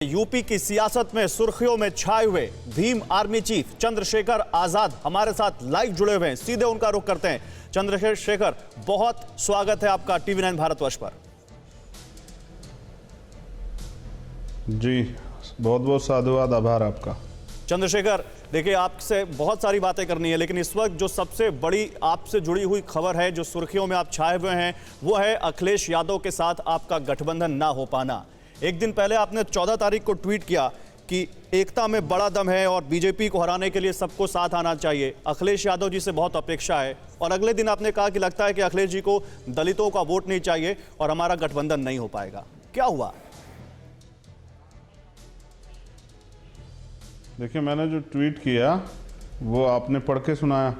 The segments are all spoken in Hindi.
यूपी की सियासत में सुर्खियों में छाए हुए भीम आर्मी चीफ चंद्रशेखर आजाद हमारे साथ लाइव जुड़े हुए हैं। सीधे उनका रुख करते हैं। चंद्रशेखर, बहुत स्वागत है आपका टीवी9 भारतवर्ष पर। जी, बहुत बहुत साधुवाद, आभार आपका। चंद्रशेखर, देखिए, आपसे बहुत सारी बातें करनी है, लेकिन इस वक्त जो सबसे बड़ी आपसे जुड़ी हुई खबर है, जो सुर्खियों में आप छाए हुए हैं, वो है अखिलेश यादव के साथ आपका गठबंधन ना हो पाना। एक दिन पहले आपने 14 तारीख को ट्वीट किया कि एकता में बड़ा दम है और बीजेपी को हराने के लिए सबको साथ आना चाहिए। अखिलेश यादव जी से बहुत अपेक्षा है। और अगले दिन आपने कहा कि लगता है कि अखिलेश जी को दलितों का वोट नहीं चाहिए और हमारा गठबंधन नहीं हो पाएगा। क्या हुआ? देखिए, मैंने जो ट्वीट किया वो आपने पढ़ के सुनाया।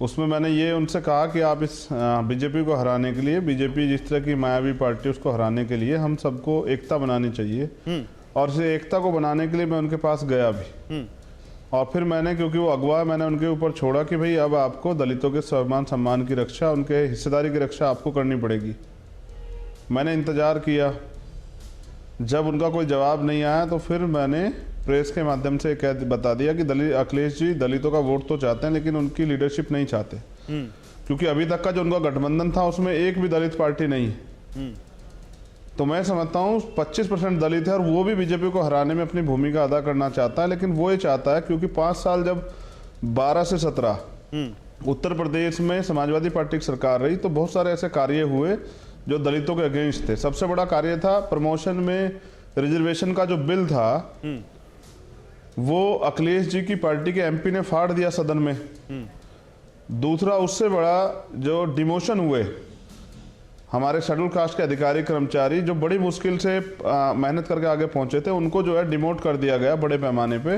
उसमें मैंने ये उनसे कहा कि आप इस बीजेपी को हराने के लिए, बीजेपी जिस तरह की मायावी पार्टी, उसको हराने के लिए हम सबको एकता बनानी चाहिए। और इस एकता को बनाने के लिए मैं उनके पास गया भी। और फिर मैंने, क्योंकि वो अगवा, मैंने उनके ऊपर छोड़ा कि भाई अब आपको दलितों के स्वाभिमान सम्मान की रक्षा, उनके हिस्सेदारी की रक्षा आपको करनी पड़ेगी। मैंने इंतज़ार किया। जब उनका कोई जवाब नहीं आया तो फिर मैंने प्रेस के माध्यम से बता दिया कि अखिलेश जी दलितों का वोट तो चाहते हैं, लेकिन उनकी लीडरशिप नहीं चाहते। क्योंकि अभी तक का जो उनका गठबंधन था उसमें एक भी दलित पार्टी नहीं है। तो मैं समझता हूँ 25% दलित है और वो भी बीजेपी को हराने में अपनी भूमिका अदा करना चाहता है। लेकिन वो ये चाहता है, क्योंकि 5 साल जब 12 से 17 उत्तर प्रदेश में समाजवादी पार्टी की सरकार रही, तो बहुत सारे ऐसे कार्य हुए जो दलितों के अगेंस्ट थे। सबसे बड़ा कार्य था प्रमोशन में रिजर्वेशन का जो बिल था, वो अखिलेश जी की पार्टी के एमपी ने फाड़ दिया सदन में। दूसरा, उससे बड़ा जो डिमोशन हुए हमारे शेड्यूल कास्ट के अधिकारी कर्मचारी, जो बड़ी मुश्किल से मेहनत करके आगे पहुंचे थे, उनको जो है डिमोट कर दिया गया बड़े पैमाने पे।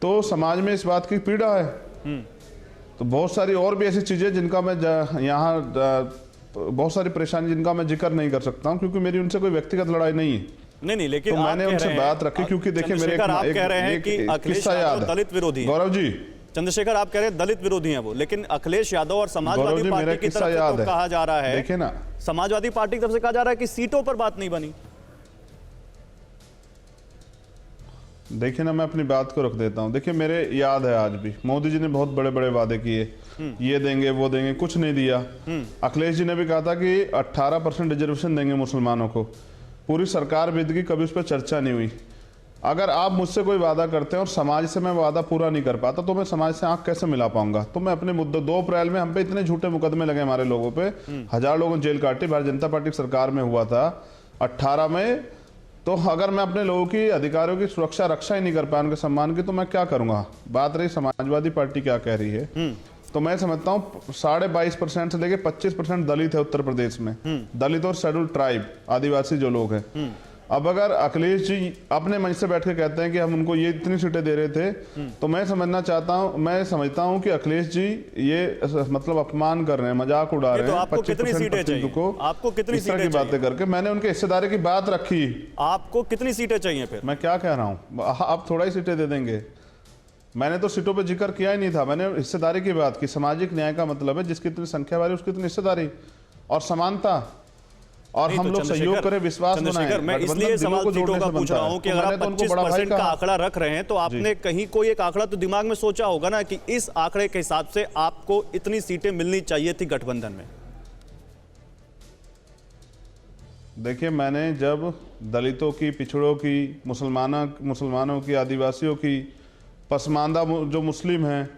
तो समाज में इस बात की पीड़ा है। तो बहुत सारी और भी ऐसी चीजें जिनका मैं यहाँ बहुत सारी परेशानी जिनका मैं जिक्र नहीं कर सकता हूँ, क्योंकि मेरी उनसे कोई व्यक्तिगत लड़ाई नहीं है। नहीं, लेकिन तो मैंने उनसे बात रखी, क्योंकि देखिए मेरे आप कह रहे हैं कि अखिलेश यादव दलित विरोधी हैं। गौरव जी, चंद्रशेखर, आप कह रहे हैं दलित विरोधी हैं वो, लेकिन अखिलेश यादव और समाजवादी पार्टी की तरफ से तो कहा जा रहा है, देखिए ना, समाजवादी पार्टी की तरफ से कहा जा रहा है कि सीटों पर बात नहीं बनी। देखिए ना, मैं अपनी बात को रख देता हूँ। देखिए, मेरे याद है आज भी मोदी जी ने बहुत बड़े बड़े वादे किए, ये देंगे वो देंगे, कुछ नहीं दिया। अखिलेश जी ने भी कहा था कि 18% रिजर्वेशन देंगे मुसलमानों को। पूरी सरकार बीत गई, कभी उस पर चर्चा नहीं हुई। अगर आप मुझसे कोई वादा करते हैं और समाज से मैं वादा पूरा नहीं कर पाता, तो मैं समाज से आंख कैसे मिला पाऊंगा? तो मैं अपने मुद्दे, 2 अप्रैल में हम पे इतने झूठे मुकदमे लगे हमारे लोगों पे, 1000 लोगों ने जेल काटी, भारतीय जनता पार्टी की सरकार में हुआ था 18 में। तो अगर मैं अपने लोगों की, अधिकारियों की सुरक्षा रक्षा ही नहीं कर पाया, उनके सम्मान की, तो मैं क्या करूंगा? बात रही समाजवादी पार्टी क्या कह रही है, तो मैं समझता हूँ 22.5% से लेके 25% दलित है उत्तर प्रदेश में। दलित और शेड्यूल ट्राइब, आदिवासी जो लोग हैं। अब अगर अखिलेश जी अपने मंच से बैठ के कहते हैं कि हम उनको ये इतनी सीटें दे रहे थे, तो मैं समझता हूँ कि अखिलेश जी ये मतलब अपमान कर रहे हैं, मजाक उड़ा रहे हैं। आपको कितनी सीटें चाहिए? आपको कितनी सीटें चाहिए? बातें करके मैंने उनके हिस्सेदारी की बात रखी। आपको कितनी सीटें चाहिए? फिर मैं क्या कह रहा हूँ, आप थोड़ा ही सीटें दे देंगे। मैंने तो सीटों पे जिक्र किया ही नहीं था। मैंने हिस्सेदारी की बात की। सामाजिक न्याय का मतलब है जिसकी इतनी संख्या वाली उसकी इतनी हिस्सेदारी और समानता, और हम लोग सहयोग करें, विश्वास बनाएं। मैं इसलिए सवाल सीटों का पूछ रहा हूं कि अगर आप 25% का आंकड़ा रख रहे हैं, तो आपने कहीं कोई एक आंकड़ा तो दिमाग में सोचा होगा ना कि इस आंकड़े के हिसाब से आपको इतनी सीटें मिलनी चाहिए थी गठबंधन में। देखिए, मैंने जब दलितों की, पिछड़ों की, मुसलमानों की, आदिवासियों की, पसमानदा जो मुस्लिम हैं,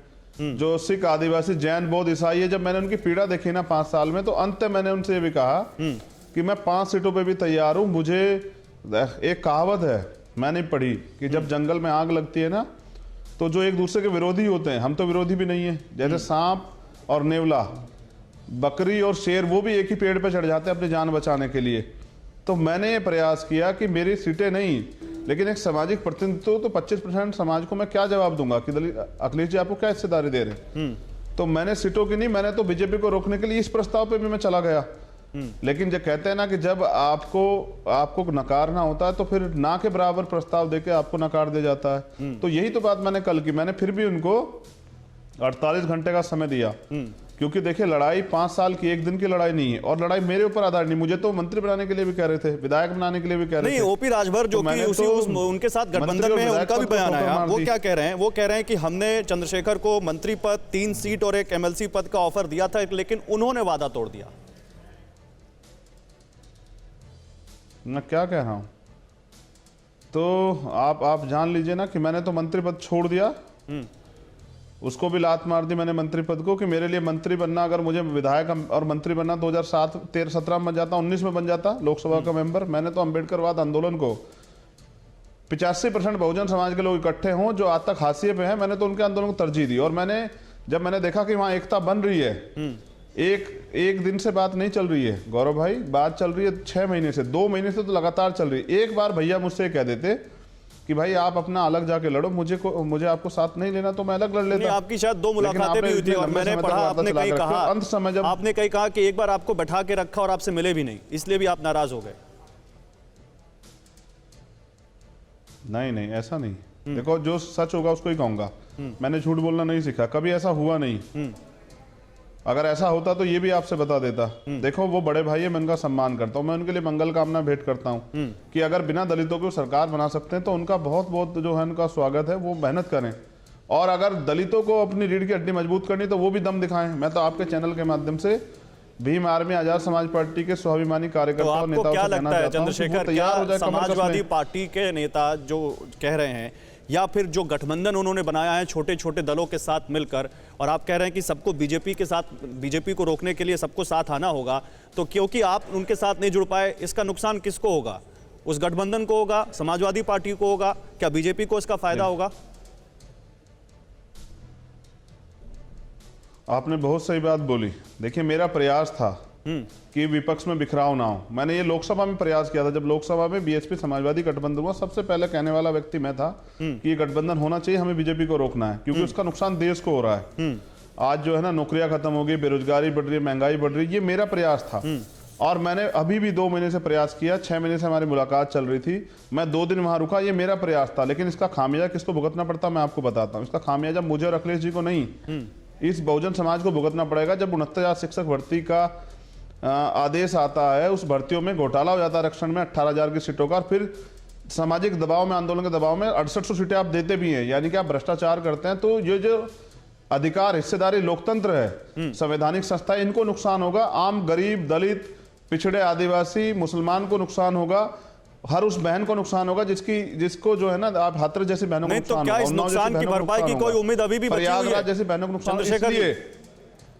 जो सिख, आदिवासी, जैन, बौद्ध, ईसाई है, जब मैंने उनकी पीड़ा देखी ना 5 साल में, तो अंत मैंने उनसे ये भी कहा कि मैं 5 सीटों पे भी तैयार हूं। मुझे एक कहावत है, मैंने पढ़ी, कि जब जंगल में आग लगती है ना, तो जो एक दूसरे के विरोधी होते हैं, हम तो विरोधी भी नहीं है, जैसे सांप और नेवला, बकरी और शेर, वो भी एक ही पेड़ पे चढ़ जाते हैं अपनी जान बचाने के लिए। तो मैंने ये प्रयास किया कि मेरी सीटें नहीं, लेकिन एक सामाजिक प्रतिनिधित्व, तो 25% समाज को मैं क्या जवाब दूंगा कि अखिलेश जी आपको क्या हिस्सेदारी दे रहे हैं? तो मैंने सीटों की नहीं, मैंने तो बीजेपी को रोकने के लिए इस प्रस्ताव पे भी मैं चला गया। लेकिन जो कहते हैं ना कि जब आपको नकारना होता है, तो फिर ना के बराबर प्रस्ताव देके आपको नकार दिया जाता है। तो यही तो बात मैंने कल की। मैंने फिर भी उनको 48 घंटे का समय दिया क्योंकि देखिए लड़ाई 5 साल की, एक दिन की लड़ाई नहीं है, और लड़ाई मेरे ऊपर आधार नहीं। मुझे तो मंत्री बनाने के लिए भी कह रहे थे, विधायक बनाने के लिए भी कह रहे नहीं, थे। ओपी राजभर जो कि उनके साथ गठबंधन में है, उनका भी बयान आया। वो क्या कह रहे हैं? वो कह रहे हैं कि हमने चंद्रशेखर को मंत्री पद, 3 सीट और एक एमएलसी पद का ऑफर दिया था, लेकिन उन्होंने वादा तोड़ दिया। मैं क्या कह रहा हूं? तो आप जान लीजिए ना कि मैंने तो मंत्री पद छोड़ दिया, उसको भी लात मार दी मैंने मंत्री पद को, कि मेरे लिए मंत्री बनना, अगर मुझे विधायक और मंत्री बनना 2007, 13, 17 में बन जाता, 19 में बन जाता लोकसभा का मेंबर। मैंने तो अम्बेडकरवाद आंदोलन को 85% बहुजन समाज के लोग इकट्ठे हों जो आज तक हाशिए पे हैं, मैंने तो उनके आंदोलन को तरजीह दी। और जब मैंने देखा कि वहां एकता बन रही है, एक दिन से बात नहीं चल रही है गौरव भाई, बात चल रही है 6 महीने से, 2 महीने से तो लगातार चल रही है। एक बार भैया मुझसे कह देते कि भाई आप अपना अलग जाके लड़ो, मुझे आपको साथ नहीं लेना तो मैं अलग लड़ लेता। आपकी शायद 2 मुलाकातें भी हुई थी और मैंने पढ़ा, आपने कहीं कहा, अंत समय जब आपने कहीं कहा कि एक बार आपको बैठा के रखा और आपसे मिले भी नहीं, इसलिए भी आप नाराज हो गए। नहीं, ऐसा नहीं। देखो, जो सच होगा उसको ही कहूंगा। मैंने झूठ बोलना नहीं सीखा, कभी ऐसा हुआ नहीं। अगर ऐसा होता तो ये भी आपसे बता देता। देखो, वो बड़े भाई है, मैं उनका सम्मान करता हूँ, मैं उनके लिए मंगल कामना भेंट करता हूँ कि अगर बिना दलितों को सरकार बना सकते हैं तो उनका बहुत बहुत जो है उनका स्वागत है, वो मेहनत करें। और अगर दलितों को अपनी रीढ़ की हड्डी मजबूत करनी तो वो भी दम दिखाएं। मैं तो आपके चैनल के माध्यम से भीम आर्मी आजाद समाज पार्टी के स्वाभिमानी कार्यकर्ता और नेताओं क्या से कहना लगता है चाहता हूं कि वो चंद्रशेखर, तैयार हो क्या जाए कमर कसने। समाजवादी पार्टी के नेता जो कह रहे हैं, या फिर जो गठबंधन उन्होंने बनाया है छोटे छोटे दलों के साथ मिलकर, और आप कह रहे हैं कि सबको बीजेपी के साथ, बीजेपी को रोकने के लिए सबको साथ आना होगा, तो क्योंकि आप उनके साथ नहीं जुड़ पाए, इसका नुकसान किसको होगा? उस गठबंधन को होगा, समाजवादी पार्टी को होगा, क्या बीजेपी को इसका फायदा होगा? आपने बहुत सही बात बोली। देखिए, मेरा प्रयास था कि विपक्ष में बिखराव ना हो। मैंने ये लोकसभा में प्रयास किया था, जब लोकसभा में बीएसपी समाजवादी गठबंधन हुआ, सबसे पहले कहने वाला व्यक्ति मैं था कि ये गठबंधन होना चाहिए, हमें बीजेपी को रोकना है, क्योंकि उसका नुकसान देश को हो रहा है। आज जो है ना, नौकरियां खत्म हो गई, बेरोजगारी बढ़ रही है, महंगाई बढ़ रही है, ये मेरा प्रयास था। और मैंने अभी भी 2 महीने से प्रयास किया, 6 महीने से हमारी मुलाकात चल रही थी, मैं 2 दिन वहां रुका, ये मेरा प्रयास था। लेकिन इसका खामियाजा किसको भुगतना पड़ता मैं आपको बताता हूँ। इसका खामियाजा मुझे और अखिलेश जी को नहीं, इस बहुजन समाज को भुगतना पड़ेगा। जब 69,000 शिक्षक भर्ती का आदेश आता है, उस भर्तियों में घोटाला हो जाता है आरक्षण में 18,000 की सीटों का, और फिर सामाजिक दबाव में, आंदोलन के दबाव में 6800 सीटें आप देते भी हैं, यानी कि आप भ्रष्टाचार करते हैं। तो ये जो अधिकार, हिस्सेदारी, लोकतंत्र है, संवैधानिक संस्था, इनको नुकसान होगा। आम गरीब, दलित, पिछड़े, आदिवासी, मुसलमान को नुकसान होगा, हर उस बहन को नुकसान होगा जिसको जो है ना, आप हाथरस जैसी बहनों को नुकसान होगा। इस नुकसान की भरपाई की कोई उम्मीद अभी भी बची हुई है? जैसी बहनों को नुकसान, इसलिए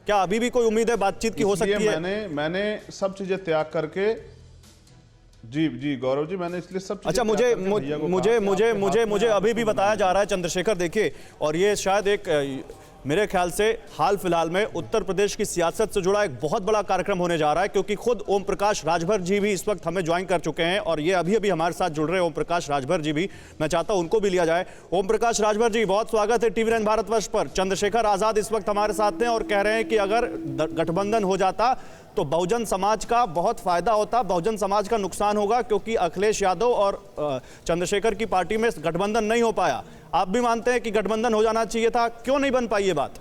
क्या अभी भी कोई उम्मीद है बातचीत की हो सकती है? मैंने सब चीजें त्याग करके, जी गौरव जी, मैंने इसलिए सब चीजें। अच्छा, मुझे अभी भी बताया जा रहा है चंद्रशेखर, देखिए, और ये शायद एक मेरे ख्याल से हाल फिलहाल में उत्तर प्रदेश की सियासत से जुड़ा एक बहुत बड़ा कार्यक्रम होने जा रहा है, क्योंकि खुद ओम प्रकाश राजभर जी भी इस वक्त हमें ज्वाइन कर चुके हैं, और ये अभी हमारे साथ जुड़ रहे हैं ओम प्रकाश राजभर जी भी। मैं चाहता हूं उनको भी लिया जाए। ओम प्रकाश राजभर जी, बहुत स्वागत है टीवी 9 भारतवर्ष पर। चंद्रशेखर आजाद इस वक्त हमारे साथ हैं और कह रहे हैं कि अगर गठबंधन हो जाता तो बहुजन समाज का बहुत फायदा होता, बहुजन समाज का नुकसान होगा, क्योंकि अखिलेश यादव और चंद्रशेखर की पार्टी में गठबंधन नहीं हो पाया। आप भी मानते हैं कि गठबंधन हो जाना चाहिए था, क्यों नहीं बन पाई ये बात?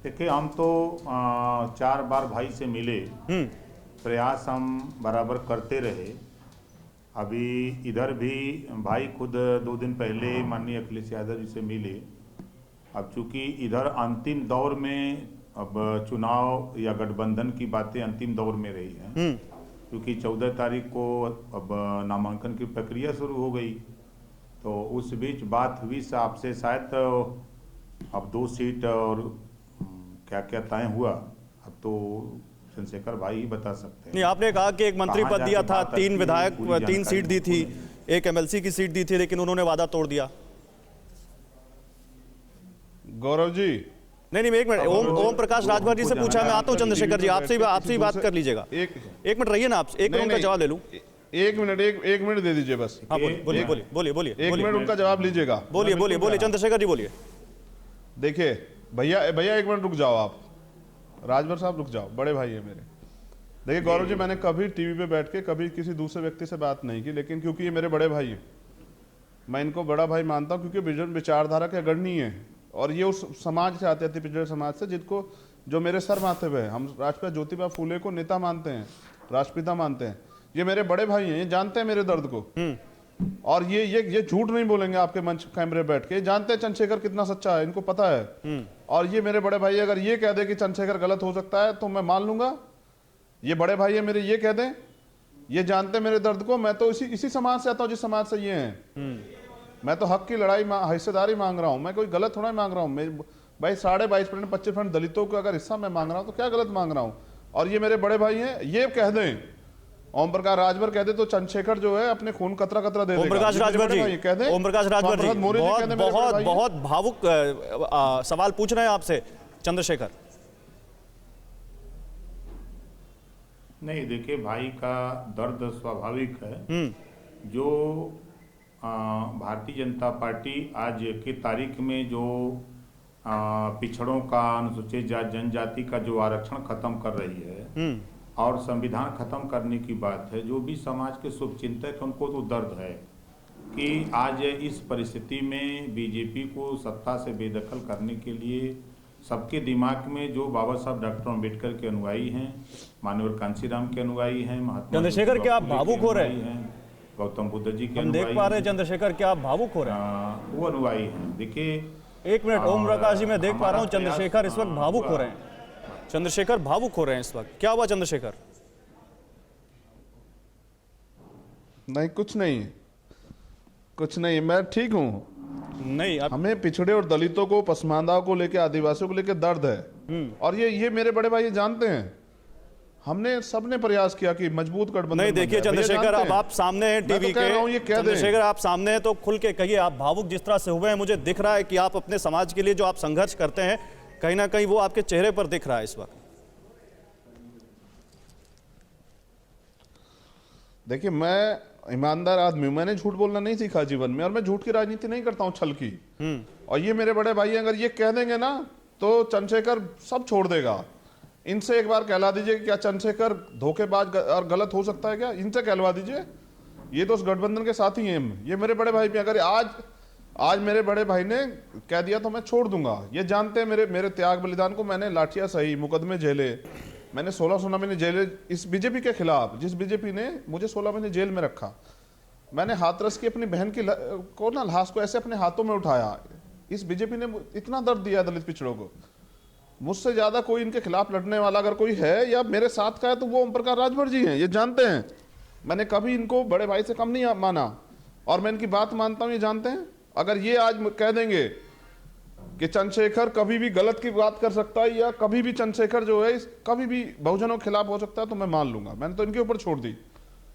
देखिए, हम तो 4 बार भाई से मिले, प्रयास हम बराबर करते रहे। अभी इधर भी भाई खुद 2 दिन पहले माननीय अखिलेश यादव जी से मिले। अब चूंकि इधर अंतिम दौर में, अब चुनाव या गठबंधन की बातें अंतिम दौर में रही हैं, क्योंकि 14 तारीख को अब नामांकन की प्रक्रिया शुरू हो गई। तो उस बीच बात हुई आपसे, शायद अब 2 सीट और क्या क्या तय हुआ, अब तो चंद्रशेखर भाई ही बता सकते हैं। नहीं, आपने कहा कि एक मंत्री पद दिया था, 3 विधायक, 3 सीट दी थी, एक एमएलसी की सीट दी थी, लेकिन उन्होंने वादा तोड़ दिया। गौरव जी, नहीं, एक मिनट, ओम प्रकाश राजभर जी से पूछा, मैं आता हूं चंद्रशेखर जी, आपसे ही बात कर लीजिएगा। एक मिनट रहिए ना, आप एक मिनट का जवाब ले लूं। एक मिनट दे दीजिए बस। हाँ, बोलिए। एक मिनट उनका जवाब लीजिएगा। बोलिए चंद्रशेखर जी, बोलिए। देखिए भैया 1 मिनट रुक जाओ, आप राजभर साहब रुक जाओ, बड़े भाई है मेरे। देखिए गौरव जी, मैंने कभी टीवी पे बैठ के कभी किसी दूसरे व्यक्ति से बात नहीं की, लेकिन क्योंकि ये मेरे बड़े भाई हैं, मैं इनको बड़ा भाई मानता हूं, क्योंकि विचारधारा के अग्रणी है। और ये उस समाज से आते थे, पिछड़े समाज से, जिनको जो मेरे सर माथे पे है। हम राष्ट्रपिता ज्योतिबा फूले को नेता मानते हैं, राष्ट्रपिता मानते हैं। ये मेरे बड़े भाई हैं, ये जानते हैं मेरे दर्द को। और ये झूठ नहीं बोलेंगे आपके मंच कैमरे बैठ के, जानते हैं चंद्रशेखर कितना सच्चा है, इनको पता है। और ये मेरे बड़े भाई अगर ये कह दे कि चंद्रशेखर गलत हो सकता है तो मैं मान लूंगा। ये बड़े भाई है मेरे, ये कह दें, ये जानते हैं मेरे दर्द को। मैं तो इसी समाज से आता हूँ जिस समाज से ये हैं। मैं तो हक की लड़ाई, हिस्सेदारी मांग रहा हूँ, मैं कोई गलत थोड़ा मांग रहा हूँ। भाई 22.5% 25% दलितों को अगर हिस्सा मैं मांग रहा हूँ तो क्या गलत मांग रहा हूँ। और ये मेरे बड़े भाई हैं, ये कह दें, ओम प्रकाश राजभर कह दे तो चंद्रशेखर जो है अपने खून कतरा कतरा दे देगा। ओम प्रकाश राजभर जी, कह दें, ओम प्रकाश राजभर जी बहुत भावुक सवाल पूछ रहे हैं आपसे चंद्रशेखर। नहीं, देखिए, भाई का दर्द स्वाभाविक है। जो भारतीय जनता पार्टी आज की तारीख में जो पिछड़ों का, अनुसूचित जनजाति का जो आरक्षण खत्म कर रही है और संविधान खत्म करने की बात है, जो भी समाज के शुभचिंतक हैं उनको तो दर्द है कि आज इस परिस्थिति में बीजेपी को सत्ता से बेदखल करने के लिए सबके दिमाग में जो बाबा साहब डॉक्टर अम्बेडकर के अनुयायी हैं, माननीय कांशीराम के अनुयायी हैं, महात्मा चंद्रशेखर क्या आप भावुक हो रहे हैं? गौतम बुद्ध जी के हम देख पा रहे हैं चंद्रशेखर क्या आप भावुक हो रहे हैं? वो अनुयायी हैं। देखिए, एक मिनट ओम प्रकाश जी, मैं देख पा रहा हूँ चंद्रशेखर इस वक्त भावुक हो रहे हैं। चंद्रशेखर भावुक हो रहे हैं इस वक्त, क्या हुआ चंद्रशेखर? नहीं, कुछ नहीं, कुछ नहीं, मैं ठीक हूँ। नहीं, हमें पिछड़े और दलितों को, पसमानदाओं को लेकर, आदिवासियों को लेकर दर्द है। और ये मेरे बड़े भाई जानते हैं। हमने सबने प्रयास किया कि मजबूत गठबंधन। नहीं, देखिए चंद्रशेखर, अब आप सामने हैं टीवी के, चंद्रशेखर आप सामने हैं तो खुल के कहिए, आप भावुक जिस तरह से हुए हैं, मुझे दिख रहा है कि आप अपने समाज के लिए जो आप संघर्ष करते हैं कहीं ना कहीं वो आपके चेहरे पर दिख रहा है इस वक्त। देखिए, मैं ईमानदार आदमी हूं, मैंने झूठ बोलना नहीं सीखा जीवन में, और मैं झूठ की राजनीति नहीं करता हूं, छल की। और ये मेरे बड़े भाई अगर ये कह देंगे ना तो चंद्रशेखर सब छोड़ देगा। इनसे एक बार कहला दीजिए कि क्या चंद्रशेखर धोखेबाज और गलत हो सकता है क्या, इनसे कहलवा दीजिए। ये तो उस गठबंधन के साथ ही हैं। ये मेरे बड़े भाई भी अगर आज मेरे बड़े भाई ने कह दिया तो मैं छोड़ दूंगा। ये जानते हैं मेरे त्याग बलिदान को। मैंने लाठियां सही, मुकदमे झेले, मैंने 16 महीने जेल, इस बीजेपी के खिलाफ, जिस बीजेपी ने मुझे 16 महीने जेल में रखा। मैंने हाथरस की अपनी बहन की को ना लाश को ऐसे अपने हाथों में उठाया। इस बीजेपी ने इतना दर्द दिया दलित पिछड़ों को। मुझसे ज्यादा कोई इनके खिलाफ लड़ने वाला अगर कोई है या मेरे साथ का है तो वो ओम प्रकाश राजभर जी हैं। ये जानते हैं, मैंने कभी इनको बड़े भाई से कम नहीं माना और मैं इनकी बात मानता हूं, ये जानते हैं। अगर ये आज कह देंगे कि चंद्रशेखर कभी भी गलत की बात कर सकता है या कभी भी चंद्रशेखर जो है कभी भी बहुजनों के खिलाफ हो सकता है तो मैं मान लूंगा। मैंने तो इनके ऊपर छोड़ दी।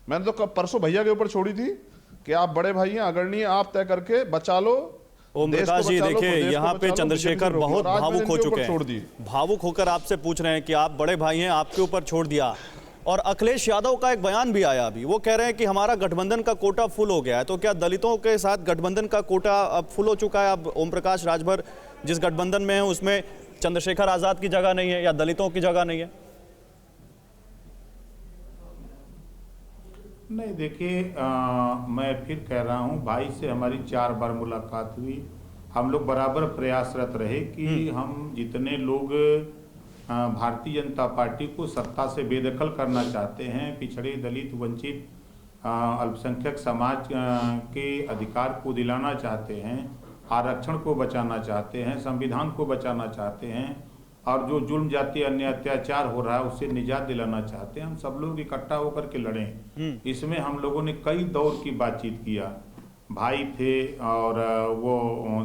मैंने तो परसों भैया के ऊपर छोड़ी थी कि आप बड़े भाई हैं, अग्रणी, आप तय करके बचा लो। ओम प्रकाश जी, देखिए यहाँ पे चंद्रशेखर बहुत भावुक हो चुके हैं। भावुक होकर आपसे पूछ रहे हैं कि आप बड़े भाई हैं, आपके ऊपर छोड़ दिया। और अखिलेश यादव का एक बयान भी आया अभी, वो कह रहे हैं कि हमारा गठबंधन का कोटा फुल हो गया है। तो क्या दलितों के साथ गठबंधन का कोटा अब फुल हो चुका है? अब ओम प्रकाश राजभर जिस गठबंधन में है उसमें चंद्रशेखर आजाद की जगह नहीं है या दलितों की जगह नहीं है? नहीं, देखिए, मैं फिर कह रहा हूँ, भाई से हमारी 4 बार मुलाकात हुई। हम लोग बराबर प्रयासरत रहे कि हम जितने लोग भारतीय जनता पार्टी को सत्ता से बेदखल करना चाहते हैं, पिछड़े, दलित, वंचित, अल्पसंख्यक समाज के अधिकार को दिलाना चाहते हैं, आरक्षण को बचाना चाहते हैं, संविधान को बचाना चाहते हैं और जो जुल्म जाति अन्य अत्याचार हो रहा है उससे निजात दिलाना चाहते हैं, हम सब लोग इकट्ठा होकर के लड़ें। इसमें हम लोगों ने कई दौर की बातचीत किया। भाई थे और वो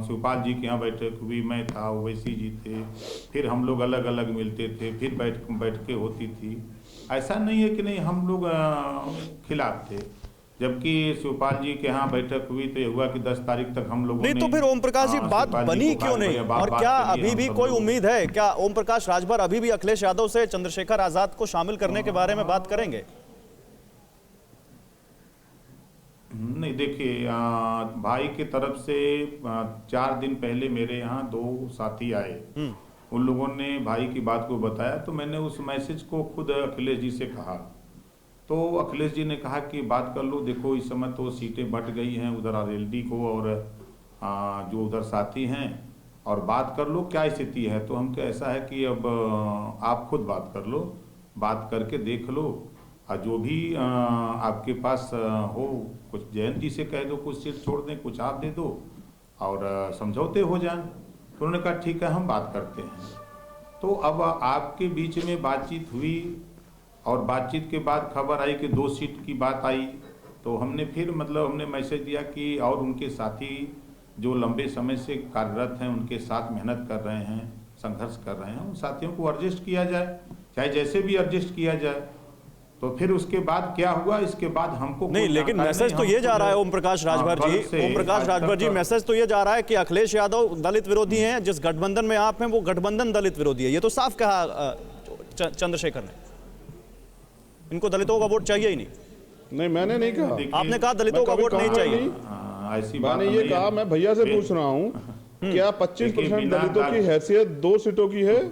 शिवपाल जी के यहाँ बैठक हुई, मैं था, ओवैसी जी थे, फिर हम लोग अलग अलग मिलते थे, फिर बैठकें होती थी। ऐसा नहीं है कि नहीं हम लोग खिलाफ थे। जबकि शिवपाल जी के यहाँ बैठक हुई तो ये हुआ कि 10 तारीख तक हम लोगों ने, नहीं तो फिर ओम प्रकाश जी बात बनी क्यों नहीं? और क्या अभी भी कोई उम्मीद है? क्या ओम प्रकाश राजभर अभी भी अखिलेश यादव से चंद्रशेखर आजाद को शामिल करने के बारे में बात करेंगे? नहीं, देखिए, भाई की तरफ से 4 दिन पहले मेरे यहाँ 2 साथी आए। उन लोगों ने भाई की बात को बताया तो मैंने उस मैसेज को खुद अखिलेश जी से कहा। तो अखिलेश जी ने कहा कि बात कर लो, देखो इस समय तो सीटें बट गई हैं उधर आरएलडी को और जो उधर साथी हैं और बात कर लो क्या स्थिति है। तो हम तो ऐसा है कि अब आप खुद बात कर लो, बात करके देख लो, और जो भी आपके पास हो, कुछ जयंत जी से कह दो कुछ सीट छोड़ दें, कुछ आप दे दो और समझौते हो जाएं। तो उन्होंने कहा ठीक है हम बात करते हैं। तो अब आपके बीच में बातचीत हुई और बातचीत के बाद खबर आई कि 2 सीट की बात आई। तो हमने फिर हमने मैसेज दिया कि और उनके साथी जो लंबे समय से कार्यरत हैं, उनके साथ मेहनत कर रहे हैं, संघर्ष कर रहे हैं, उन साथियों को एडजस्ट किया जाए, चाहे जैसे भी एडजस्ट किया जाए। तो फिर उसके बाद क्या हुआ, इसके बाद हमको नहीं, लेकिन मैसेज तो ये जा रहा है ओम प्रकाश राजभर जी, ओम प्रकाश राजभर जी, मैसेज तो ये जा रहा है कि अखिलेश यादव दलित विरोधी हैं, जिस गठबंधन में आप हैं वो गठबंधन दलित विरोधी है। ये तो साफ कहा चंद्रशेखर ने, इनको दलितों का वोट चाहिए ही नहीं। नहीं, मैंने नहीं कहा। आपने कहा दलितों का वोट नहीं चाहिए। ऐसी बात मैंने ये कहा, मैं भैया से पूछ रहा हूँ क्या 25% दलितों की हैसियत 2 सीटों की है?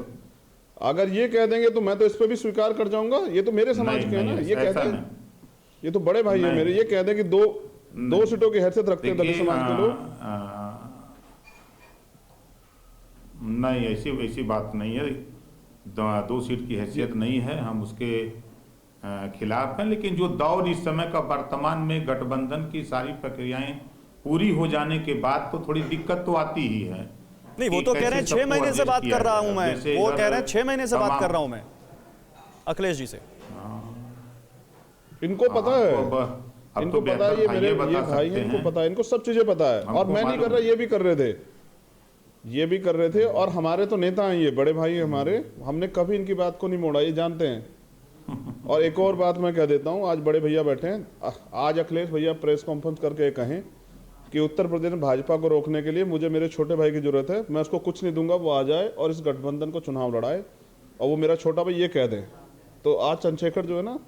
अगर ये कह देंगे तो मैं तो इस पे भी स्वीकार कर जाऊंगा। ये तो मेरे समाज के हैं ना, ये कहते हैं, ये तो बड़े भाई है मेरे, ये कह दें कि दो सीटों की हैसियत रखते हैं दलित समाज के लोग। नहीं, ऐसी बात नहीं है, 2 सीट की हैसियत नहीं है, हम उसके खिलाफ हैं। लेकिन जो दौर इस समय का वर्तमान में गठबंधन की सारी प्रक्रियाएं पूरी हो जाने के बाद तो थोड़ी दिक्कत तो आती ही है। नहीं, वो तो कह रहे हैं 6 महीने से बात कर रहा हूं मैं, वो कह रहे हैं 6 महीने से बात कर रहा हूं मैं अखिलेश जी से। इनको पता है, इनको पता है, ये मेरे ये भाई हैं, इनको पता है, इनको सब चीजें पता है। और मैं नहीं कर रहा, ये भी कर रहे थे, और हमारे तो नेता हैं, ये बड़े भाई हैं हमारे, हमने कभी इनकी बात को नहीं मोड़ा, ये जानते हैं। और एक और बात मैं कह देता हूं, आज बड़े भैया बैठे हैं, आज अखिलेश भैया प्रेस कॉन्फ्रेंस करके कहें कि उत्तर प्रदेश में भाजपा को रोकने के लिए मुझे मेरे छोटे भाई की जरूरत है, मैं उसको कुछ नहीं दूंगा, वो आ जाए और इस गठबंधन को चुनाव लड़ाए, और वो मेरा छोटा भाई ये कह दें। तो आज चंद्रशेखर जो है ना,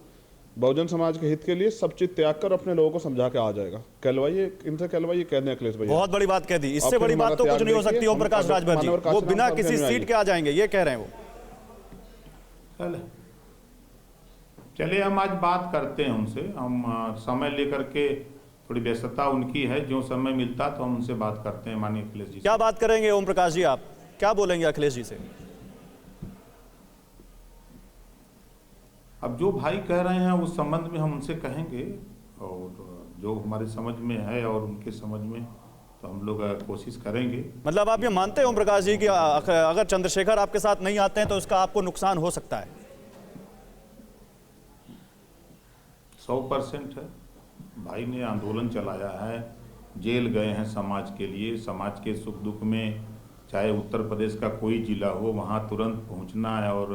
बहुजन समाज के हित के लिए सब चीज त्याग कर अपने लोगों को समझा के आ जाएगा। कहलवाइए, इनसे कहलवाइए, कह दें अखिलेश भैया। बहुत बड़ी बात कह दी, इससे बड़ी बात तो कुछ नहीं हो सकती ओम प्रकाश राजभर जी, वो बिना किसी सीट के आ जाएंगे, ये कह रहे हैं वो। चलिए हम आज बात करते हैं उनसे, हम समय लेकर के, थोड़ी व्यस्तता उनकी है, जो समय मिलता तो हम उनसे बात करते हैं। माननीय अखिलेश जी, क्या बात करेंगे ओम प्रकाश जी, आप क्या बोलेंगे अखिलेश जी से? अब जो भाई कह रहे हैं उस संबंध में हम उनसे कहेंगे, और जो हमारे समझ में है और उनके समझ में, तो हम लोग कोशिश करेंगे। मतलब आप ये मानते हैं ओम प्रकाश जी कि अगर चंद्रशेखर आपके साथ नहीं आते हैं तो इसका आपको नुकसान हो सकता है? 100% है। भाई ने आंदोलन चलाया है, जेल गए हैं समाज के लिए, समाज के सुख दुख में, चाहे उत्तर प्रदेश का कोई जिला हो, वहाँ तुरंत पहुँचना है और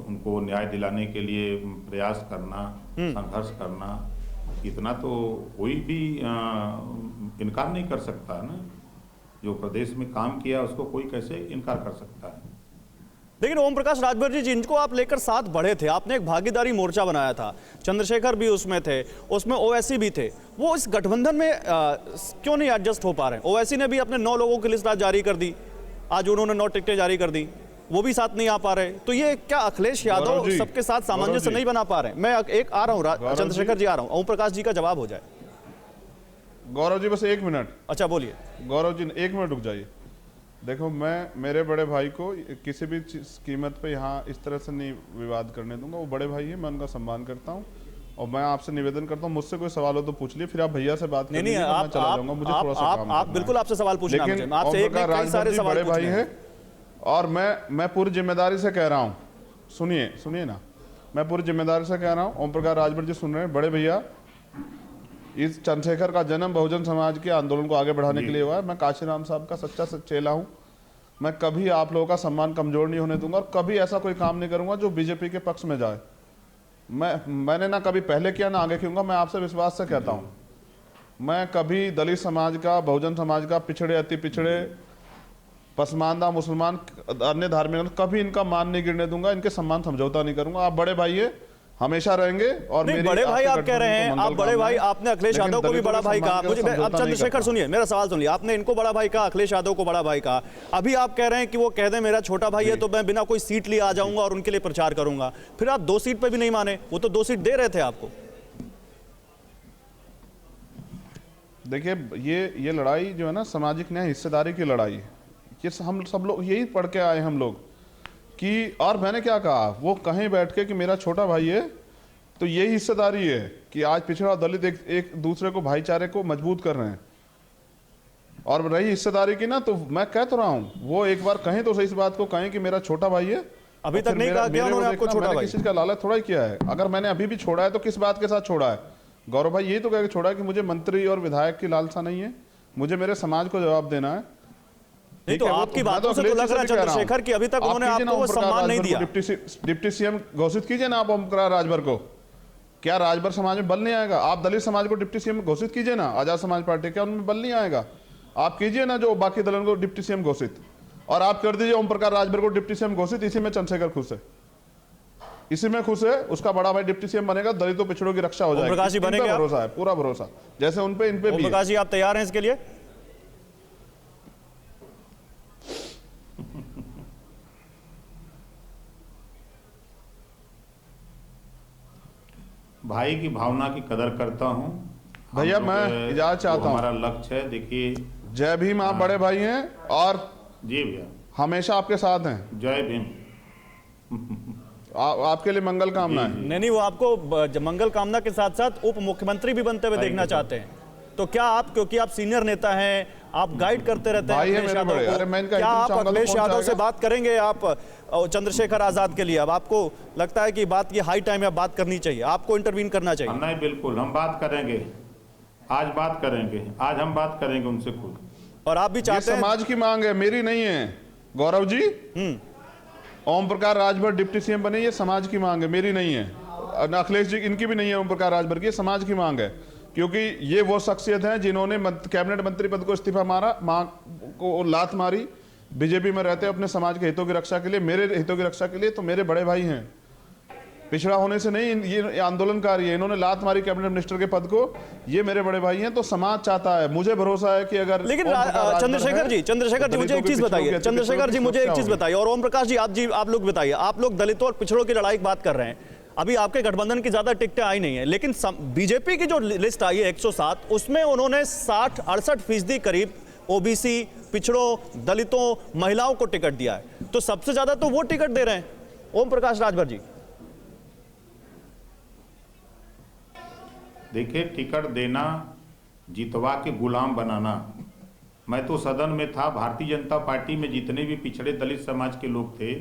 उनको न्याय दिलाने के लिए प्रयास करना, संघर्ष करना, इतना तो कोई भी इनकार नहीं कर सकता है ना। जो प्रदेश में काम किया उसको कोई कैसे इनकार कर सकता है। लेकिन ओम प्रकाश राजभर जी, जिनको आप लेकर साथ बढ़े थे, आपने एक भागीदारी मोर्चा बनाया था, चंद्रशेखर भी उसमें थे, उसमें ओवैसी भी थे, वो इस गठबंधन में क्यों नहीं एडजस्ट हो पा रहे हैं? ओवैसी ने भी अपने 9 लोगों की लिस्ट आज जारी कर दी, आज उन्होंने 9 टिकटें जारी कर दी, वो भी साथ नहीं आ पा रहे। तो ये क्या अखिलेश यादव सबके साथ सामंजस्य नहीं बना पा रहे? मैं एक आ रहा हूँ, चंद्रशेखर जी आ रहा हूँ, ओम प्रकाश जी का जवाब हो जाए। गौरव जी बस 1 मिनट। अच्छा बोलिए। गौरव जी 1 मिनट रुक जाइए। देखो, मैं मेरे बड़े भाई को किसी भी कीमत पे यहाँ इस तरह से नहीं विवाद करने दूंगा। वो बड़े भाई है, मैं उनका सम्मान करता हूँ, और मैं आपसे निवेदन करता हूँ, मुझसे कोई सवाल हो तो पूछ लिए, फिर आप भैया से बात नहीं, आप चला जाऊंगा, मुझे थोड़ा सा काम आप बिल्कुल आपसे सवाल पूछना है, आपसे एक कई सारे सवाल बड़े भाई हैं, और मैं पूरी जिम्मेदारी से कह रहा हूँ, सुनिए ना, मैं पूरी जिम्मेदारी से कह रहा हूँ, ओम प्रकाश राजभर जी सुन रहे हैं, बड़े भैया, इस चंद्रशेखर का जन्म बहुजन समाज के आंदोलन को आगे बढ़ाने के लिए हुआ है। मैं काशीराम साहब का सच्चा चेला हूँ, मैं कभी आप लोगों का सम्मान कमजोर नहीं होने दूंगा, और कभी ऐसा कोई काम नहीं करूंगा जो बीजेपी के पक्ष में जाए। मैंने ना कभी पहले किया ना आगे किया, मैं आपसे विश्वास से कहता हूँ, मैं कभी दलित समाज का, बहुजन समाज का, पिछड़े अति पिछड़े, पसमानदा, मुसलमान, अन्य धार्मिक, कभी इनका मान नहीं गिरने दूंगा, इनके सम्मान समझौता नहीं करूंगा। आप बड़े भाई है, हमेशा रहेंगे। और नहीं, बड़े भाई आप कह रहे हैं, आप बड़े भाई, आपने अखिलेश यादव को भी बड़ा भाई कहा, मुझे अब चंद्रशेखर सुनिए, मेरा सवाल सुनिए, आपने इनको बड़ा भाई कहा, अखिलेश यादव को बड़ा भाई कहा, अभी आप कह रहे हैं कि वो कह दें मेरा छोटा भाई है तो मैं बिना कोई सीट लिए आ जाऊंगा और उनके लिए प्रचार करूंगा, फिर आप 2 सीट पे भी नहीं माने, वो तो 2 सीट दे रहे थे आपको। देखिए, ये लड़ाई जो है ना, सामाजिक न्याय हिस्सेदारी की लड़ाई है, ये हम सब लोग यही पढ़ के आए हम लोग कि, और मैंने क्या कहा, वो कहीं बैठ के कि मेरा छोटा भाई है, तो यही हिस्सेदारी है कि आज पिछड़ा दलित एक दूसरे को, भाईचारे को मजबूत कर रहे हैं। और रही हिस्सेदारी की ना, तो मैं कह तो रहा हूँ, वो एक बार कहें तो सही इस बात को कहें कि मेरा छोटा भाई है। अभी तक नहीं कहा क्या उन्होंने आपको छोटा भाई? किसी का लालच थोड़ा ही किया है। अगर मैंने अभी भी छोड़ा है तो किस बात के साथ छोड़ा है? गौरव भाई यही तो कह के छोड़ा है कि मुझे मंत्री और विधायक की लालसा नहीं है, मुझे मेरे समाज को जवाब देना है। नहीं तो आपकी बातों से तो लग रहा है चंद्रशेखर कि अभी तक उन्होंने आपको वो सम्मान नहीं दिया। डिप्टी सीएम घोषित कीजिए ना आप ओम प्रकाश राजभर को। क्या राजभर समाज में बल नहीं आएगा? आप दलित समाज को डिप्टी सीएम घोषित कीजिए ना, आजाद समाज पार्टी, क्या उनमें बल नहीं आएगा? आप कीजिए ना जो बाकी दलों को डिप्टी सीएम घोषित, और आप कर दीजिए ओम प्रकाश राजभर को डिप्टी सीएम घोषित। इसी में चंद्रशेखर खुश है, इसी में खुश है। उसका बड़ा भाई डिप्टी सीएम बनेगा, दलितों पिछड़ों की रक्षा हो जाएगी। प्रकाश जी बनेंगे? भरोसा है, पूरा भरोसा, जैसे उन पे इन पे भी। प्रकाश जी आप तैयार हैं इसके लिए? भाई की भावना की कदर करता हूं भैया। मैं इजाजत चाहता हूं, हमारा लक्ष्य है, देखिए जय भीम। आप बड़े भाई हैं और जी भैया, हमेशा आपके साथ हैं। जय भीम। आपके लिए मंगल कामना है। नहीं, वो आपको मंगल कामना के साथ साथ उप मुख्यमंत्री भी बनते हुए देखना चाहते हैं। तो क्या आप, क्योंकि आप सीनियर नेता हैं, आप गाइड करते रहते हैं अखिलेश यादव को, क्या आप अखिलेश यादव से बात करेंगे आप चंद्रशेखर आजाद के लिए? अब आपको लगता है कि बात, ये हाई टाइम है, बात करनी चाहिए, आपको इंटरवीन करना चाहिए? नहीं, बिल्कुल हम बात करेंगे, आज बात करेंगे, आज हम बात करेंगे उनसे खुद। और आप भी चाहते हैं? समाज की मांग है, मेरी नहीं है गौरव जी। ओम प्रकाश राजभर डिप्टी सीएम बने, ये समाज की मांग है, मेरी नहीं है। अखिलेश जी इनकी भी नहीं है, ओम प्रकाश राजभर की, समाज की मांग है। क्योंकि ये वो शख्सियत हैं जिन्होंने कैबिनेट मंत्री पद को इस्तीफा मारा, मां को लात मारी, बीजेपी में रहते अपने समाज के हितों की रक्षा के लिए, मेरे हितों की रक्षा के लिए। तो मेरे बड़े भाई हैं, पिछड़ा होने से नहीं, ये आंदोलनकारी है, इन्होंने लात मारी कैबिनेट मिनिस्टर के पद को, ये मेरे बड़े भाई हैं। तो समाज चाहता है, मुझे भरोसा है कि अगर, लेकिन चंद्रशेखर जी मुझे एक चीज बताइए, चंद्रशेखर जी मुझे एक चीज बताइए, और ओम प्रकाश जी आप लोग बताइए, आप लोग दलितों और पिछड़ों की लड़ाई की बात कर रहे हैं। अभी आपके गठबंधन की ज्यादा टिकटें आई नहीं है, लेकिन बीजेपी की जो लिस्ट आई है 107, उसमें उन्होंने 60-68% करीब ओबीसी, पिछड़ों, दलितों, महिलाओं को टिकट दिया है। तो सबसे ज्यादा तो वो टिकट दे रहे हैं ओम प्रकाश राजभर जी। देखिए, टिकट देना, जितवा के गुलाम बनाना। मैं तो सदन में था, भारतीय जनता पार्टी में जितने भी पिछड़े दलित समाज के लोग थे,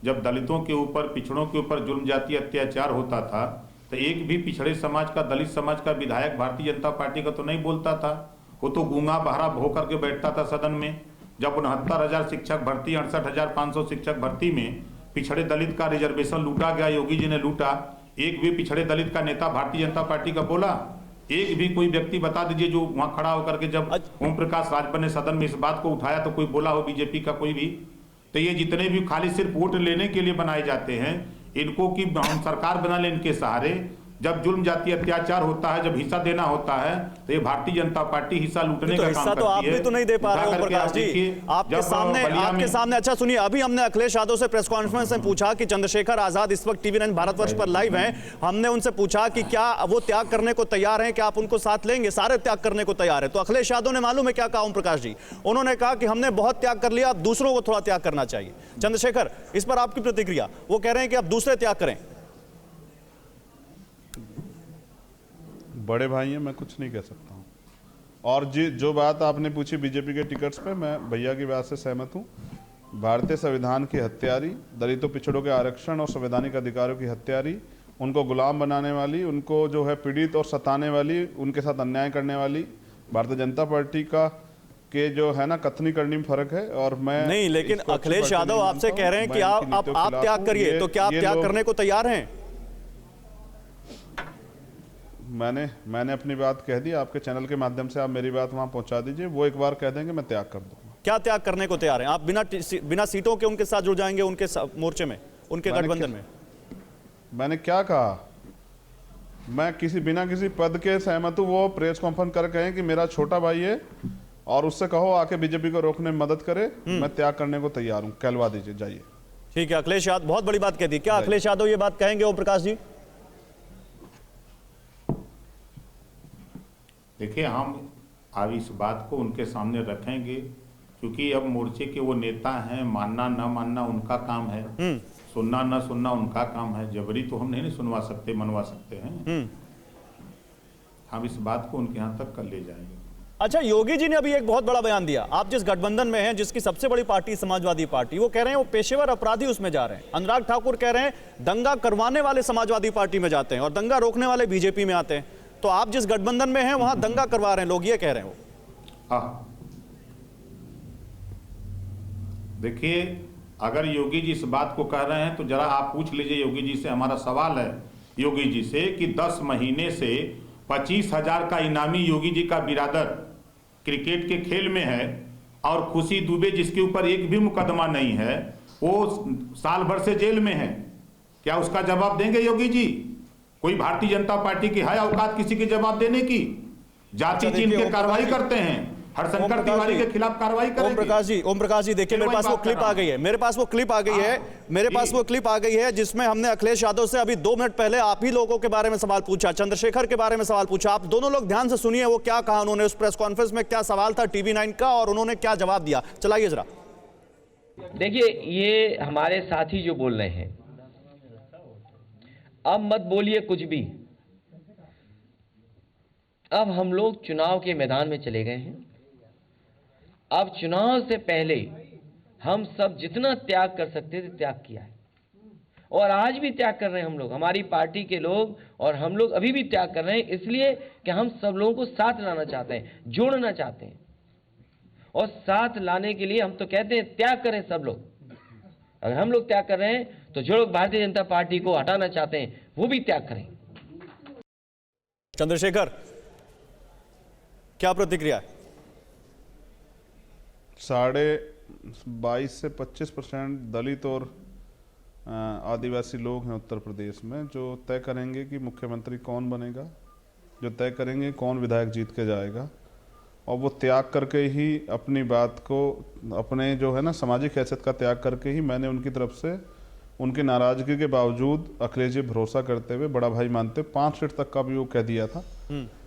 जब दलितों के ऊपर, पिछड़ों के ऊपर जुल्म जाति अत्याचार होता था, तो एक भी पिछड़े समाज का, दलित समाज का विधायक भारतीय जनता पार्टी का तो नहीं बोलता था। वो तो गूंगा बहरा होकर के बैठता था सदन में। जब 69,000 शिक्षक भर्ती, 68,500 शिक्षक भर्ती में पिछड़े दलित का रिजर्वेशन लूटा गया, योगी जी ने लूटा, एक भी पिछड़े दलित का नेता भारतीय जनता पार्टी का बोला? एक भी कोई व्यक्ति बता दीजिए जो वहां खड़ा होकर के, जब ओम प्रकाश राजभर ने सदन में इस बात को उठाया, तो कोई बोला हो बीजेपी का कोई भी? तो ये जितने भी खाली सिर्फ वोट लेने के लिए बनाए जाते हैं, इनको की हम सरकार बना ले इनके सहारे। जब जुल्म जाति अत्याचार होता है, जब हिस्सा देना होता है, तो ये भारतीय जनता पार्टी हिस्सा लूटने का काम करती है। तो आप भी तो नहीं दे पा रहे हो प्रकाश जी, आपके सामने। अच्छा सुनिए, अभी हमने अखिलेश यादव से प्रेस कॉन्फ्रेंस में पूछा कि चंद्रशेखर आजाद इस वक्त टीवी 9 भारतवर्ष पर लाइव हैं, हमने उनसे पूछा कि क्या वो त्याग करने को तैयार हैं, क्या आप उनको साथ लेंगे? सारे त्याग करने को तैयार है। तो अखिलेश यादव ने मालूम है क्या कहा ओम प्रकाश जी? उन्होंने कहा कि हमने बहुत त्याग कर लिया, अब दूसरों को थोड़ा त्याग करना चाहिए। चंद्रशेखर, इस पर आपकी प्रतिक्रिया? वो कह रहे हैं कि अब दूसरे त्याग करें। बड़े भाई हैं, मैं कुछ नहीं कह सकता हूँ। और जो बात आपने पूछी बीजेपी के टिकट्स पे, मैं भैया की बात से सहमत हूँ। भारतीय संविधान की हत्यारी, दलितों पिछड़ों के आरक्षण और संवैधानिक अधिकारों की हत्यारी, उनको गुलाम बनाने वाली, उनको जो है पीड़ित और सताने वाली, उनके साथ अन्याय करने वाली भारतीय जनता पार्टी का के जो है ना, कथनी करनी में फर्क है। और मैं नहीं, लेकिन अखिलेश यादव आपसे कह रहे हैं कि आप त्याग करिए, तो क्या आप त्याग करने को तैयार हैं? मैंने अपनी बात कह दी, आपके चैनल के माध्यम से आप मेरी बात वहां पहुंचा दीजिए, वो एक बार कह देंगे मैं त्याग कर दूंगा। क्या त्याग करने को तैयार हैं आप? बिना सीटों के उनके साथ जुड़ जाएंगे, उनके मोर्चे में, उनके गठबंधन में? मैंने क्या कहा? मैं बिना किसी पद के सहमत हूं। वो प्रेस कॉन्फ्रेंस कर कहें कि मेरा छोटा भाई है और उससे कहो आके बीजेपी को रोकने में मदद करे, मैं त्याग करने को तैयार हूं, कहलवा दीजिए, जाइए। ठीक है, अखिलेश यादव बहुत बड़ी बात कह दी। क्या अखिलेश यादव ये बात कहेंगे ओम प्रकाश जी? देखिए, हम अब इस बात को उनके सामने रखेंगे क्योंकि अब मोर्चे के वो नेता हैं, मानना न मानना उनका काम है, सुनना न सुनना उनका काम है। जबरी तो हम नहीं सुनवा सकते, मनवा सकते हैं। हम इस बात को उनके यहाँ तक कर ले जाएंगे। अच्छा, योगी जी ने अभी एक बहुत बड़ा बयान दिया। आप जिस गठबंधन में हैं, जिसकी सबसे बड़ी पार्टी समाजवादी पार्टी, वो कह रहे हैं वो पेशेवर अपराधी उसमें जा रहे हैं। अनुराग ठाकुर कह रहे हैं दंगा करवाने वाले समाजवादी पार्टी में जाते हैं और दंगा रोकने वाले बीजेपी में आते हैं। तो आप जिस गठबंधन में हैं वहां दंगा करवा रहे हैं लोग, ये कह रहे हैं वो। हाँ, देखिए, अगर योगी जी इस बात को कह रहे हैं तो जरा आप पूछ लीजिए योगी जी से। हमारा सवाल है योगी जी से कि 10 महीने से 25,000 का इनामी योगी जी का बिरादर क्रिकेट के खेल में है और खुशी दुबे जिसके ऊपर एक भी मुकदमा नहीं है, वो साल भर से जेल में है। क्या उसका जवाब देंगे योगी जी? कोई भारतीय जनता पार्टी की है औकात किसी के जवाब देने की? जाति चीन के कार्रवाई करते हैं, हरशंकर तिवारी के खिलाफ कार्रवाई करेंगे। ओम प्रकाश जी देखिए, मेरे पास वो क्लिप आ गई है, मेरे पास वो क्लिप आ गई है जिसमें हमने अखिलेश यादव से अभी 2 मिनट पहले आप ही लोगों के बारे में सवाल पूछा, चंद्रशेखर के बारे में सवाल पूछा। आप दोनों लोग ध्यान से सुनिए वो क्या कहा उन्होंने, उस प्रेस कॉन्फ्रेंस में क्या सवाल था TV9 का और उन्होंने क्या जवाब दिया। चलाइए जरा। देखिए, ये हमारे साथी जो बोल रहे हैं, अब मत बोलिए कुछ भी। अब हम लोग चुनाव के मैदान में चले गए हैं। अब चुनाव से पहले हम सब जितना त्याग कर सकते थे त्याग किया है और आज भी त्याग कर रहे हैं हम लोग, हमारी पार्टी के लोग, और हम लोग अभी भी त्याग कर रहे हैं इसलिए कि हम सब लोगों को साथ लाना चाहते हैं, जोड़ना चाहते हैं। और साथ लाने के लिए हम तो कहते हैं त्याग करें सब लोग। अगर हम लोग त्याग कर रहे हैं तो जो लोग भारतीय जनता पार्टी को हटाना चाहते हैं वो भी त्याग करें। चंद्रशेखर, क्या प्रतिक्रिया है? 22.5 से 25% दलित और आदिवासी लोग हैं उत्तर प्रदेश में, जो तय करेंगे कि मुख्यमंत्री कौन बनेगा, जो तय करेंगे कौन विधायक जीत के जाएगा। और वो त्याग करके ही अपनी बात को, अपने जो है ना सामाजिक हैसियत का त्याग करके ही मैंने उनकी तरफ से, उनकी नाराजगी के बावजूद अखिलेश जी भरोसा करते हुए, बड़ा भाई मानते 5 सीट तक का भी वो कह दिया था।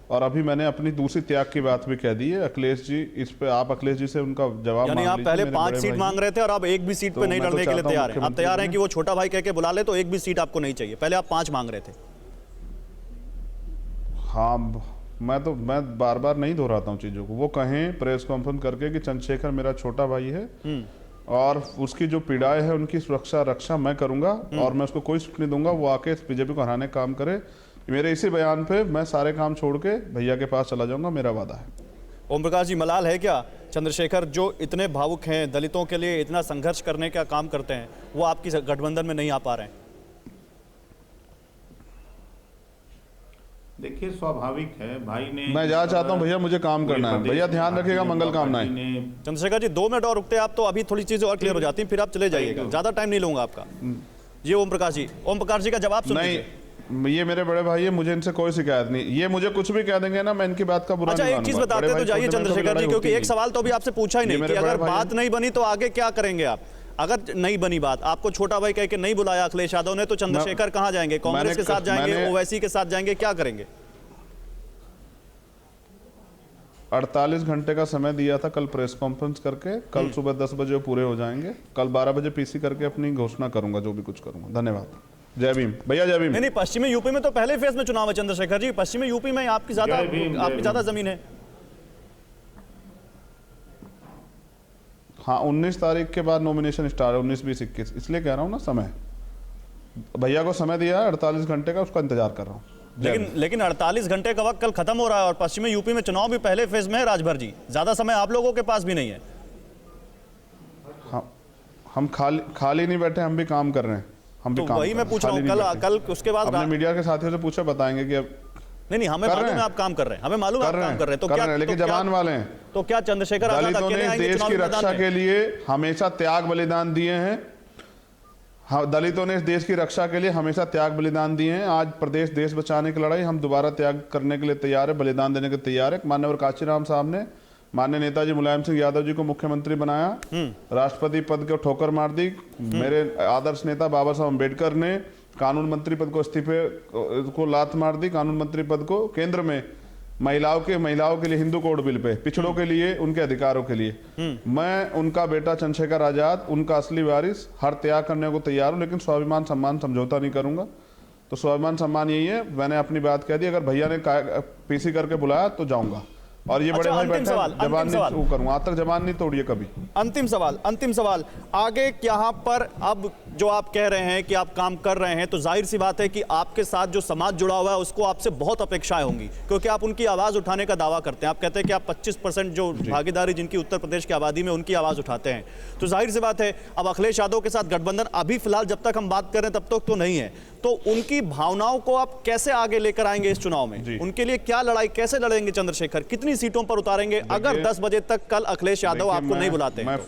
और अभी मैंने अपनी दूसरी त्याग की बात भी कह दी है। अखिलेश जी इस पे, आप अखिलेश जी से उनका जवाब यानी आप पहले 5 सीट मांग रहे थे और अब एक भी सीट पे नहीं लड़ने के लिए तैयार हैं। आप तैयार हैं कि वो छोटा भाई कह के बुला ले तो एक भी सीट आपको नहीं चाहिए? पहले आप 5 मांग रहे थे। हाँ, मैं बार बार नहीं दोहराता हूँ चीजों को। वो कहें प्रेस कॉन्फ्रेंस करके कि चंद्रशेखर मेरा छोटा भाई है और उसकी जो पीड़ाएं है उनकी सुरक्षा रक्षा मैं करूंगा और मैं उसको कोई सीट नहीं दूंगा। वो आके बीजेपी को हराने का काम करे। मेरे इसी बयान पे मैं सारे काम छोड़ के भैया के पास चला जाऊंगा, मेरा वादा है। ओम प्रकाश जी, मलाल है क्या चंद्रशेखर जो इतने भावुक हैं, दलितों के लिए इतना संघर्ष करने का काम करते हैं, वो आपकी गठबंधन में नहीं आ पा रहे हैं? देखिए, स्वाभाविक है, भाई ने, मैं जा चाहता हूँ भैया, मुझे काम करना है। भैया ध्यान रखिएगा, मंगल कामनाएं। चंद्रशेखर जी 2 मिनट और रुकते आप तो अभी थोड़ी चीजें और क्लियर हो जाती हैं, फिर आप चले जाइएगा, ज्यादा टाइम नहीं लूंगा आपका। जी ओम प्रकाश जी का जवाब सुनिए। नहीं, ये मेरे बड़े भाई है, मुझे इनसे कोई शिकायत नहीं। ये मुझे कुछ भी कह देंगे ना, मैं इनकी बात का बुरा नहीं मानूंगा। एक चीज बताते तो जाइए चंद्रशेखर जी, क्योंकि एक सवाल तो अभी आपसे पूछा ही नहीं कि अगर बात नहीं बनी तो आगे क्या करेंगे आप? अगर नहीं बनी बात, आपको छोटा भाई कह के नहीं बुलाया अखिलेश यादव ने, तो चंद्रशेखर कहां जाएंगे? कांग्रेस के साथ जाएंगे, ओवैसी के साथ जाएंगे, क्या करेंगे? 48 घंटे का समय दिया था कल प्रेस कॉन्फ्रेंस करके। कल सुबह 10 बजे पूरे हो जाएंगे। कल 12 बजे पीसी करके अपनी घोषणा करूंगा, जो भी कुछ करूंगा। धन्यवाद। जय भीम भैया, जय भीम। नहीं, पश्चिमी यूपी में तो पहले फेज में चुनाव है चंद्रशेखर जी। पश्चिमी यूपी में आपकी ज्यादा जमीन है। हाँ, 19 तारीख के बाद नॉमिनेशन स्टार्ट है, 19, 20, 21। इसलिए कह रहा हूँ ना, समय भैया को समय दिया है 48 घंटे का, उसका इंतजार कर रहा हूँ। लेकिन 48 घंटे का वक्त कल खत्म हो रहा है और पश्चिमी यूपी में चुनाव भी पहले फेज में है राजभर जी। ज्यादा समय आप लोगों के पास भी नहीं है। हम खाली नहीं बैठे, हम भी काम कर रहे हैं। हम भी वही मैं पूछ रहा हूँ। कल उसके बाद अपने मीडिया के साथियों से पूछा, बताएंगे कि अब नहीं, हमें मालूम है आप काम कर रहे हैं, हमें मालूम है आप काम कर रहे हैं। तो क्या, लेकिन जवान वाले हैं। तो क्या चंद्रशेखर आजाद अकेले आएंगे? देश की रक्षा के लिए हमेशा त्याग बलिदान दिए हैं। दलितों ने इस देश की रक्षा के लिए हमेशा त्याग बलिदान दिए हैं। आज प्रदेश देश बचाने की लड़ाई हम दोबारा त्याग करने के लिए तैयार है, बलिदान देने के तैयार है। माननीय काशीराम साहब ने माननीय नेताजी मुलायम सिंह यादव जी को मुख्यमंत्री बनाया, राष्ट्रपति पद को ठोकर मार दी। मेरे आदर्श नेता बाबा साहब अम्बेडकर ने कानून मंत्री पद को इस्तीफे को लात मार दी, कानून मंत्री पद को केंद्र में महिलाओं के लिए हिंदू कोड बिल पे, पिछड़ों के लिए, उनके अधिकारों के लिए। मैं उनका बेटा चंद्रशेखर आजाद, उनका असली वारिस, हर त्याग करने को तैयार हूं, लेकिन स्वाभिमान सम्मान समझौता नहीं करूंगा। तो स्वाभिमान सम्मान यही है, मैंने अपनी बात कह दी। अगर भैया ने पीसी करके बुलाया तो जाऊंगा। और ये बड़े भाई बैठे, जबान नहीं करूंगा, आज तक जबान नहीं तोड़ी है कभी। अंतिम सवाल आगे यहाँ पर अब जो आप कह रहे हैं कि आप काम कर रहे हैं, तो जाहिर सी बात है कि आपके साथ जो समाज जुड़ा हुआ है उसको आपसे बहुत अपेक्षाएं होंगी, क्योंकि आप उनकी आवाज उठाने का दावा करते हैं। आप कहते हैं कि आप 25% जो भागीदारी जिनकी उत्तर प्रदेश की आबादी में, उनकी आवाज उठाते हैं। तो जाहिर सी बात है अब अखिलेश यादव के साथ गठबंधन अभी फिलहाल जब तक हम बात कर रहे हैं तब तक तो नहीं है, तो उनकी भावनाओं को आप कैसे आगे लेकर आएंगे इस चुनाव में? उनके लिए क्या लड़ाई, कैसे लड़ेंगे चंद्रशेखर, कितनी सीटों पर उतारेंगे अगर 10 बजे तक कल अखिलेश यादव आपको नहीं बुलाते हैं?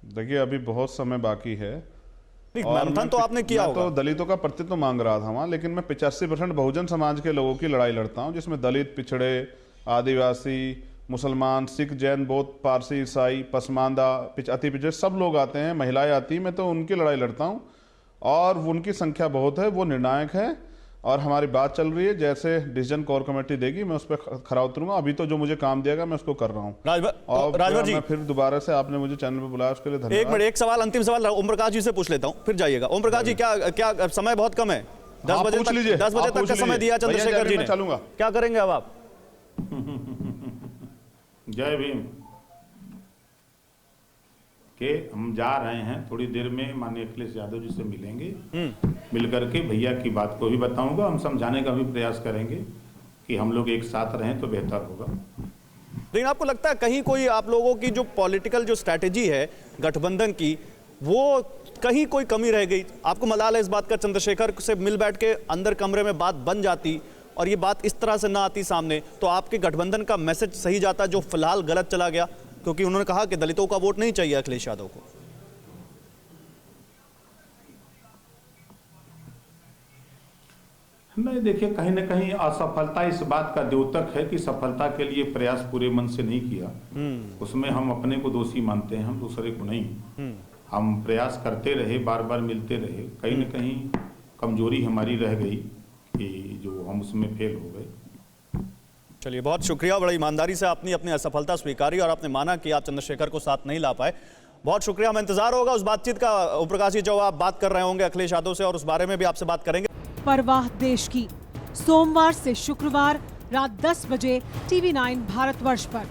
देखिए अभी बहुत समय बाकी है, मंथन तो आपने किया होगा। तो दलितों का प्रतित्व मांग रहा था वहां, लेकिन मैं 85% बहुजन समाज के लोगों की लड़ाई लड़ता हूं, जिसमें दलित, पिछड़े, आदिवासी, मुसलमान, सिख, जैन, बौद्ध, पारसी, ईसाई, पसमानदा, अति पिछड़े सब लोग आते हैं, महिलाएं आती हैं। मैं तो उनकी लड़ाई लड़ता हूं और उनकी संख्या बहुत है, वो निर्णायक है। और हमारी बात चल रही है, जैसे डिसीजन कोर कमेटी देगी मैं उस पर खरा उतरूंगा। अभी तो जो मुझे काम दिया मैं उसको कर रहा हूँ। राजभर जी, मैं फिर दोबारा से आपने मुझे चैनल पे बुलाया, उसके लिए धन्यवाद। एक मिनट, एक सवाल, अंतिम सवाल ओम प्रकाश जी से पूछ लेता हूँ, फिर जाइएगा। ओम प्रकाश जी, क्या समय बहुत कम है? 10 बजे तक का समय दिया चंद्रशेखर जी ने, चलूंगा। क्या करेंगे अब आप? जय भीम के हम जा रहे हैं, थोड़ी देर में माननीय अखिलेश यादव जी से मिलेंगे। मिलकर के भैया की बात को भी बताऊंगा, हम समझाने का भी प्रयास करेंगे कि हम लोग एक साथ रहें तो बेहतर होगा। लेकिन आपको लगता है कहीं कोई आप लोगों की जो पॉलिटिकल जो स्ट्रैटेजी है गठबंधन की, वो कहीं कोई कमी रह गई? आपको मलाल है इस बात का, चंद्रशेखर से मिल बैठ के अंदर कमरे में बात बन जाती और ये बात इस तरह से ना आती सामने, तो आपके गठबंधन का मैसेज सही जाता जो फिलहाल गलत चला गया? क्योंकि उन्होंने कहा कि दलितों का वोट नहीं चाहिए अखिलेश यादव को। नहीं, देखिए कहीं ना कहीं असफलता इस बात का द्योतक है कि सफलता के लिए प्रयास पूरे मन से नहीं किया। उसमें हम अपने को दोषी मानते हैं, हम दूसरे को नहीं। हम प्रयास करते रहे, बार बार मिलते रहे, कहीं ना कहीं कमजोरी हमारी रह गई कि जो हम उसमें फेल हो गए। चलिए, बहुत शुक्रिया, बड़ी ईमानदारी से आपने अपनी असफलता स्वीकारी और आपने माना कि आप चंद्रशेखर को साथ नहीं ला पाए। बहुत शुक्रिया। हमें इंतजार होगा उस बातचीत का, ओम प्रकाश जी, जो आप बात कर रहे होंगे अखिलेश यादव से, और उस बारे में भी आपसे बात करेंगे। परवाह देश की, सोमवार से शुक्रवार रात 10 बजे TV9 भारतवर्ष पर।